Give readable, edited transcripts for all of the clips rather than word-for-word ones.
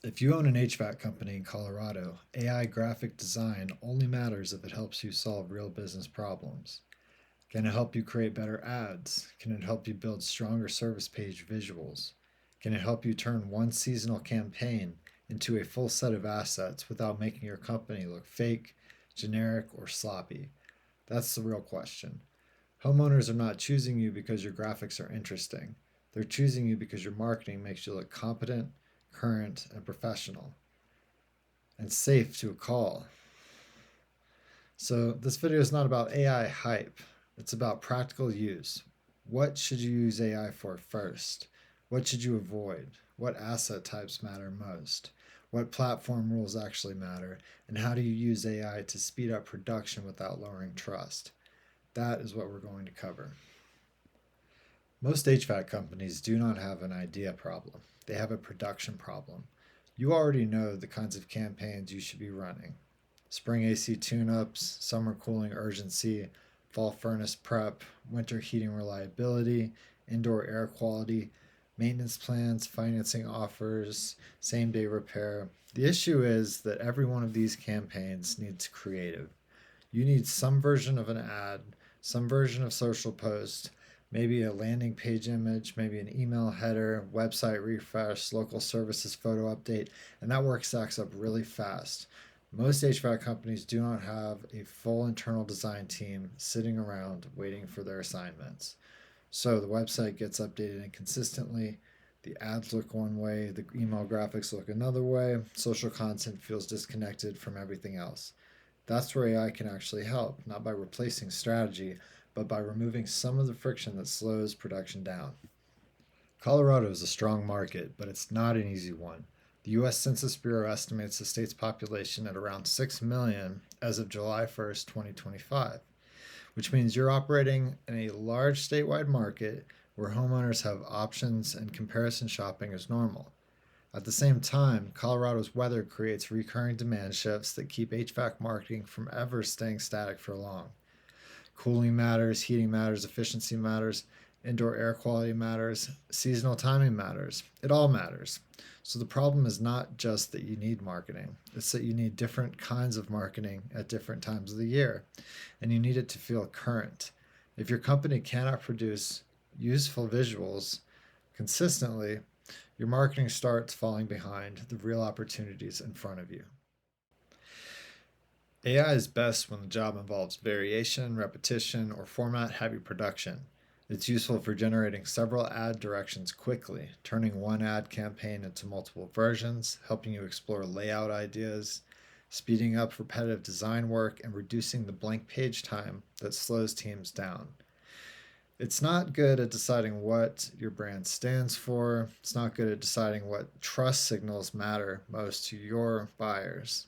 If you own an HVAC company in Colorado, AI graphic design only matters if it helps you solve real business problems. Can it help you create better ads? Can it help you build stronger service page visuals? Can it help you turn one seasonal campaign into a full set of assets without making your company look fake, generic, or sloppy? That's the real question. Homeowners are not choosing you because your graphics are interesting. They're choosing you because your marketing makes you look competent, current, and professional, and safe to a call. So, this video is not about AI hype, it's about practical use. What should you use AI for first? What should you avoid? What asset types matter most? What platform rules actually matter? And how do you use AI to speed up production without lowering trust? That is what we're going to cover. Most HVAC companies do not have an idea problem, they have a production problem. You already know the kinds of campaigns you should be running: spring AC tune ups, summer cooling urgency, fall furnace prep, winter heating reliability, indoor air quality, maintenance plans, financing offers, same day repair. The issue is that every one of these campaigns needs creative. You need some version of an ad, some version of social post, maybe a landing page image, maybe an email header, website refresh, local services photo update, and that work stacks up really fast. Most HVAC companies do not have a full internal design team sitting around waiting for their assignments. So the website gets updated inconsistently, the ads look one way, the email graphics look another way, social content feels disconnected from everything else. That's where AI can actually help, not by replacing strategy, but by removing some of the friction that slows production down. Colorado is a strong market, but it's not an easy one. The U.S. Census Bureau estimates the state's population at around 6 million as of July 1st, 2025, which means you're operating in a large statewide market where homeowners have options and comparison shopping is normal. At the same time, Colorado's weather creates recurring demand shifts that keep HVAC marketing from ever staying static for long. Cooling matters, heating matters, efficiency matters, indoor air quality matters, seasonal timing matters. It all matters. So the problem is not just that you need marketing, it's that you need different kinds of marketing at different times of the year, and you need it to feel current. If your company cannot produce useful visuals consistently, your marketing starts falling behind the real opportunities in front of you. AI is best when the job involves variation, repetition, or format heavy production. It's useful for generating several ad directions quickly, turning one ad campaign into multiple versions, helping you explore layout ideas, speeding up repetitive design work, and reducing the blank page time that slows teams down. It's not good at deciding what your brand stands for. It's not good at deciding what trust signals matter most to your buyers.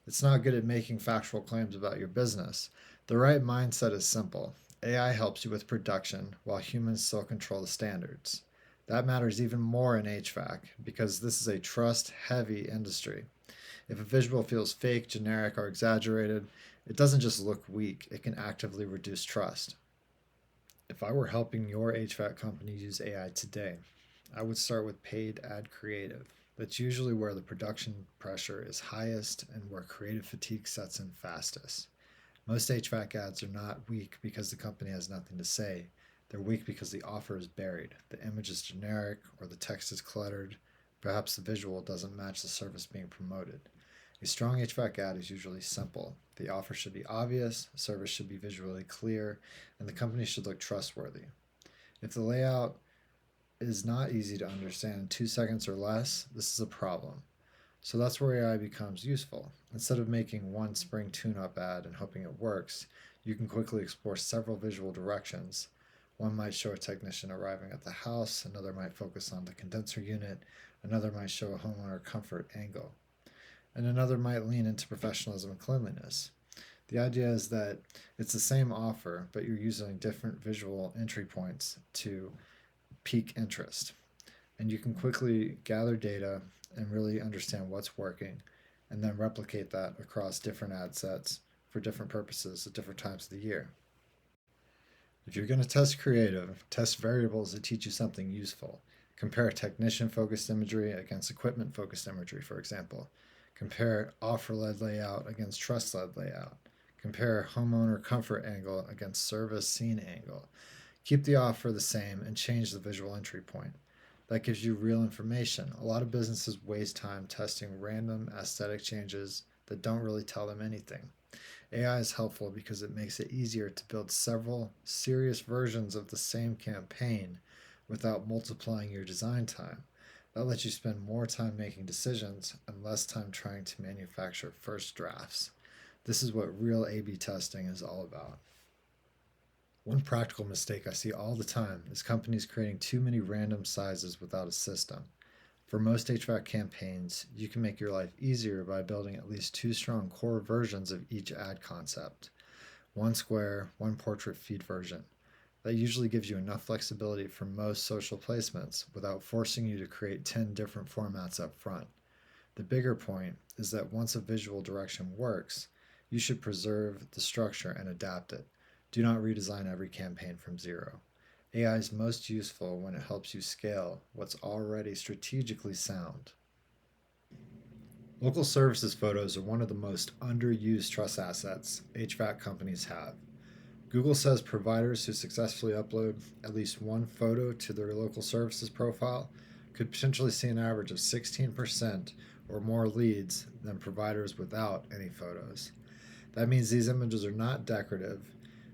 It's not good at making factual claims about your business. The right mindset is simple. AI helps you with production while humans still control the standards. That matters even more in HVAC because this is a trust heavy industry. If a visual feels fake, generic, or exaggerated, it doesn't just look weak, it can actively reduce trust. If I were helping your HVAC company use AI today, I would start with paid ad creative. That's usually where the production pressure is highest and where creative fatigue sets in fastest. Most HVAC ads are not weak because the company has nothing to say. They're weak because the offer is buried, the image is generic, or the text is cluttered. Perhaps the visual doesn't match the service being promoted. A strong HVAC ad is usually simple. The offer should be obvious, the service should be visually clear, and the company should look trustworthy. If the layout is not easy to understand in 2 seconds or less, this is a problem. So that's where AI becomes useful. Instead of making one spring tune-up ad and hoping it works, you can quickly explore several visual directions. One might show a technician arriving at the house, another might focus on the condenser unit, another might show a homeowner comfort angle, and another might lean into professionalism and cleanliness. The idea is that it's the same offer, but you're using different visual entry points to pique interest. And you can quickly gather data and really understand what's working, and then replicate that across different ad sets for different purposes at different times of the year. If you're going to test creative, test variables that teach you something useful. Compare technician-focused imagery against equipment-focused imagery, for example. Compare offer-led layout against trust-led layout. Compare homeowner comfort angle against service scene angle. Keep the offer the same and change the visual entry point. That gives you real information. A lot of businesses waste time testing random aesthetic changes that don't really tell them anything. AI is helpful because it makes it easier to build several serious versions of the same campaign without multiplying your design time. That lets you spend more time making decisions and less time trying to manufacture first drafts. This is what real A/B testing is all about. One practical mistake I see all the time is companies creating too many random sizes without a system. For most HVAC campaigns, you can make your life easier by building at least two strong core versions of each ad concept. One square, one portrait feed version. That usually gives you enough flexibility for most social placements without forcing you to create 10 different formats up front. The bigger point is that once a visual direction works, you should preserve the structure and adapt it. Do not redesign every campaign from zero. AI is most useful when it helps you scale what's already strategically sound. Local services photos are one of the most underused trust assets HVAC companies have. Google says providers who successfully upload at least one photo to their local services profile could potentially see an average of 16% or more leads than providers without any photos. That means these images are not decorative,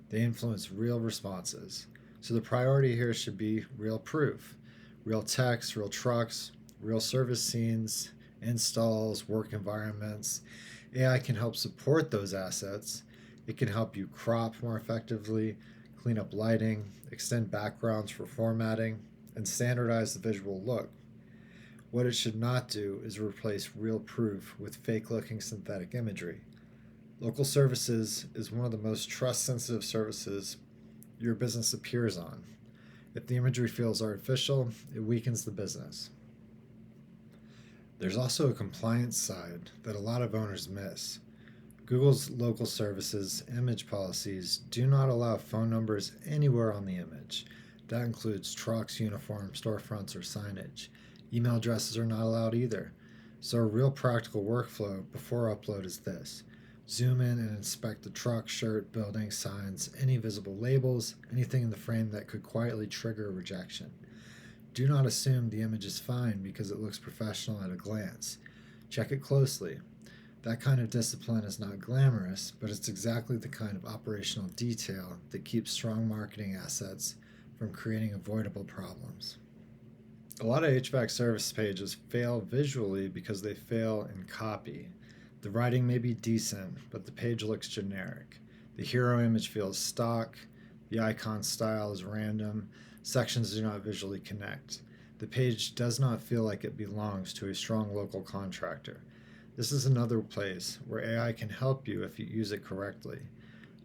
they influence real responses. So the priority here should be real proof. Real text, real trucks, real service scenes, installs, work environments. AI can help support those assets. It can help you crop more effectively, clean up lighting, extend backgrounds for formatting, and standardize the visual look. What it should not do is replace real proof with fake-looking synthetic imagery. Local services is one of the most trust-sensitive services your business appears on. If the imagery feels artificial, it weakens the business. There's also a compliance side that a lot of owners miss. Google's local services image policies do not allow phone numbers anywhere on the image. That includes trucks, uniforms, storefronts, or signage. Email addresses are not allowed either. So a real practical workflow before upload is this. Zoom in and inspect the truck, shirt, building, signs, any visible labels, anything in the frame that could quietly trigger a rejection. Do not assume the image is fine because it looks professional at a glance. Check it closely. That kind of discipline is not glamorous, but it's exactly the kind of operational detail that keeps strong marketing assets from creating avoidable problems. A lot of HVAC service pages fail visually because they fail in copy. The writing may be decent, but the page looks generic. The hero image feels stock, the icon style is random, sections do not visually connect. The page does not feel like it belongs to a strong local contractor. This is another place where AI can help you if you use it correctly.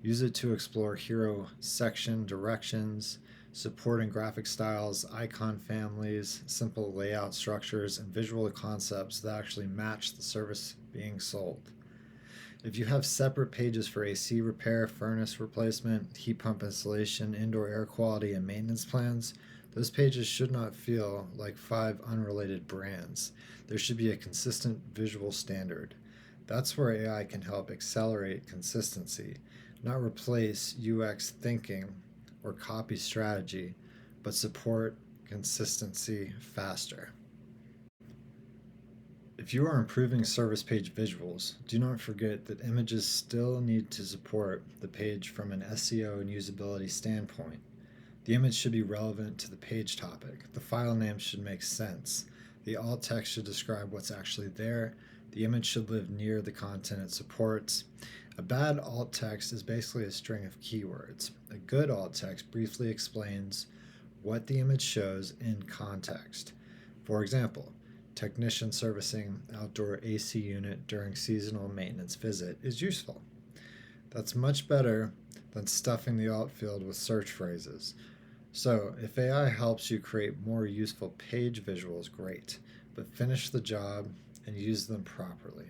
Use it to explore hero section directions, supporting graphic styles, icon families, simple layout structures, and visual concepts that actually match the service being sold. If you have separate pages for AC repair, furnace replacement, heat pump installation, indoor air quality, and maintenance plans, those pages should not feel like 5 unrelated brands. There should be a consistent visual standard. That's where AI can help accelerate consistency, not replace UX thinking or copy strategy, but support consistency faster. If you are improving service page visuals, do not forget that images still need to support the page from an SEO and usability standpoint. The image should be relevant to the page topic. The file name should make sense. The alt text should describe what's actually there. The image should live near the content it supports. A bad alt text is basically a string of keywords. A good alt text briefly explains what the image shows in context. For example, technician servicing outdoor AC unit during seasonal maintenance visit is useful. That's much better than stuffing the alt field with search phrases. So, if AI helps you create more useful page visuals, great, but finish the job and use them properly.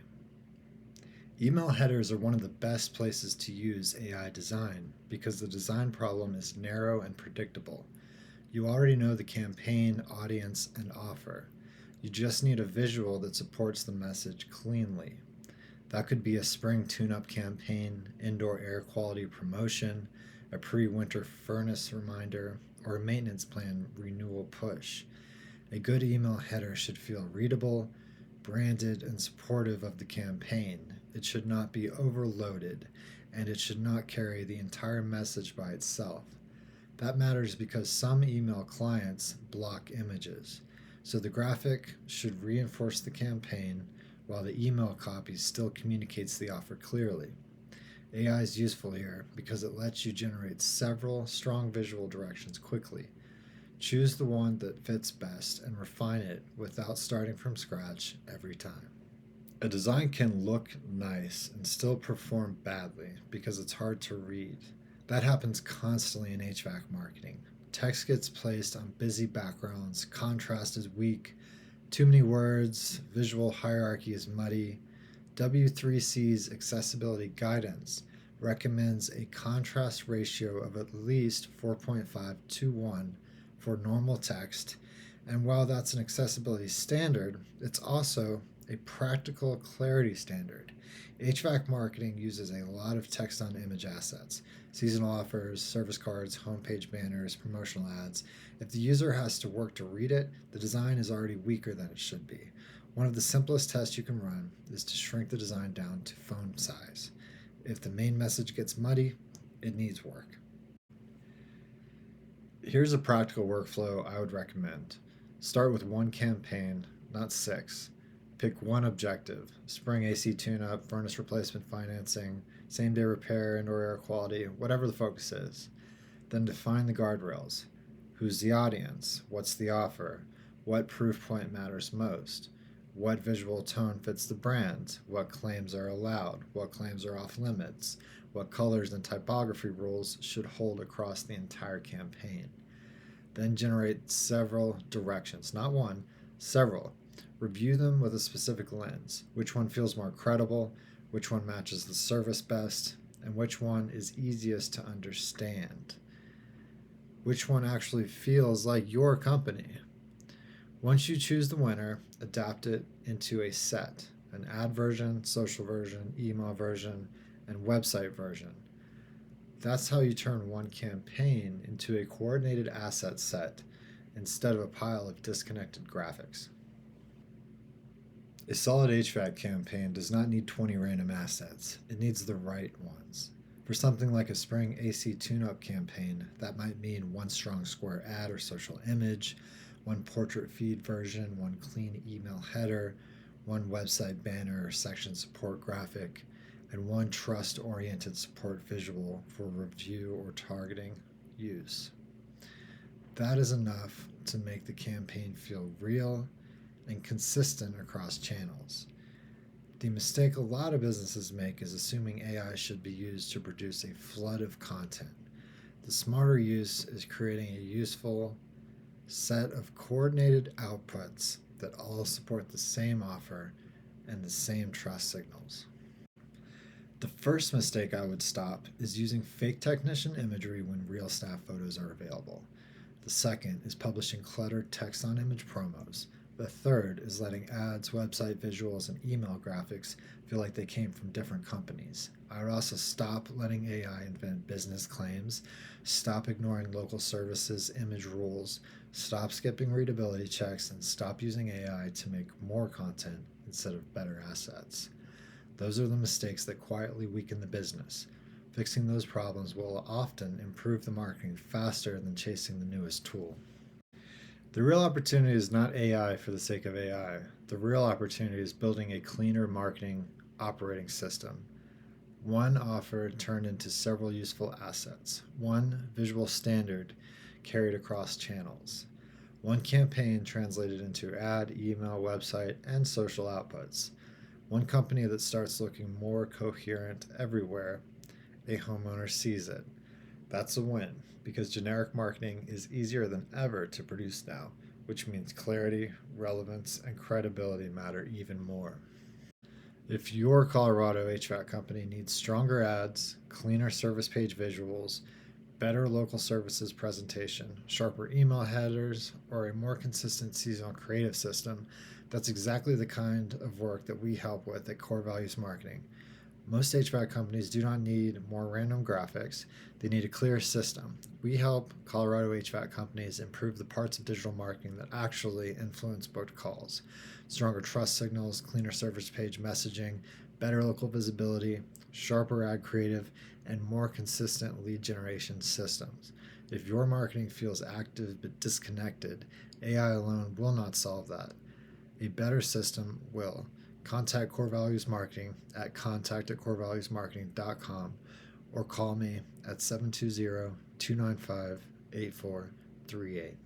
Email headers are one of the best places to use AI design because the design problem is narrow and predictable. You already know the campaign, audience, and offer. You just need a visual that supports the message cleanly. That could be a spring tune up campaign, indoor air quality promotion, a pre winter furnace reminder, or a maintenance plan renewal push. A good email header should feel readable, branded, and supportive of the campaign. It should not be overloaded, and it should not carry the entire message by itself. That matters because some email clients block images. So the graphic should reinforce the campaign while the email copy still communicates the offer clearly. AI is useful here because it lets you generate several strong visual directions quickly. Choose the one that fits best and refine it without starting from scratch every time. A design can look nice and still perform badly because it's hard to read. That happens constantly in HVAC marketing. Text gets placed on busy backgrounds, contrast is weak, too many words, visual hierarchy is muddy. W3C's accessibility guidance recommends a contrast ratio of at least 4.5 to 1 for normal text, and while that's an accessibility standard, it's also a practical clarity standard. HVAC marketing uses a lot of text on image assets, seasonal offers, service cards, homepage banners, promotional ads. If the user has to work to read it, the design is already weaker than it should be. One of the simplest tests you can run is to shrink the design down to phone size. If the main message gets muddy, it needs work. Here's a practical workflow I would recommend. Start with one campaign, not 6. Pick one objective: spring AC tune up, furnace replacement financing, same day repair, indoor air quality, whatever the focus is. Then define the guardrails. Who's the audience? What's the offer? What proof point matters most? What visual tone fits the brand? What claims are allowed? What claims are off limits? What colors and typography rules should hold across the entire campaign? Then generate several directions, not one, several. Review them with a specific lens. Which one feels more credible? Which one matches the service best? And which one is easiest to understand? Which one actually feels like your company? Once you choose the winner, adapt it into a set: an ad version, social version, email version, and website version. That's how you turn one campaign into a coordinated asset set instead of a pile of disconnected graphics. A solid HVAC campaign does not need 20 random assets, it needs the right ones. For something like a spring AC tune-up campaign, that might mean one strong square ad or social image, one portrait feed version, one clean email header, one website banner or section support graphic, and one trust-oriented support visual for review or targeting use. That is enough to make the campaign feel real and consistent across channels. The mistake a lot of businesses make is assuming AI should be used to produce a flood of content. The smarter use is creating a useful set of coordinated outputs that all support the same offer and the same trust signals. The first mistake I would stop is using fake technician imagery when real staff photos are available. The second is publishing cluttered text on image promos. The third is letting ads, website visuals, and email graphics feel like they came from different companies. I would also stop letting AI invent business claims, stop ignoring local services image rules, stop skipping readability checks, and stop using AI to make more content instead of better assets. Those are the mistakes that quietly weaken the business. Fixing those problems will often improve the marketing faster than chasing the newest tool. The real opportunity is not AI for the sake of AI. The real opportunity is building a cleaner marketing operating system. One offer turned into several useful assets. One visual standard carried across channels. One campaign translated into ad, email, website, and social outputs. One company that starts looking more coherent everywhere a homeowner sees it. That's a win, because generic marketing is easier than ever to produce now, which means clarity, relevance, and credibility matter even more. If your Colorado HVAC company needs stronger ads, cleaner service page visuals, better local services presentation, sharper email headers, or a more consistent seasonal creative system, that's exactly the kind of work that we help with at Core Values Marketing. Most HVAC companies do not need more random graphics, they need a clear system. We help Colorado HVAC companies improve the parts of digital marketing that actually influence booked calls. Stronger trust signals, cleaner service page messaging, better local visibility, sharper ad creative, and more consistent lead generation systems. If your marketing feels active but disconnected, AI alone will not solve that. A better system will. Contact Core Values Marketing at contact@corevaluesmarketing.com or call me at 720 295 8438.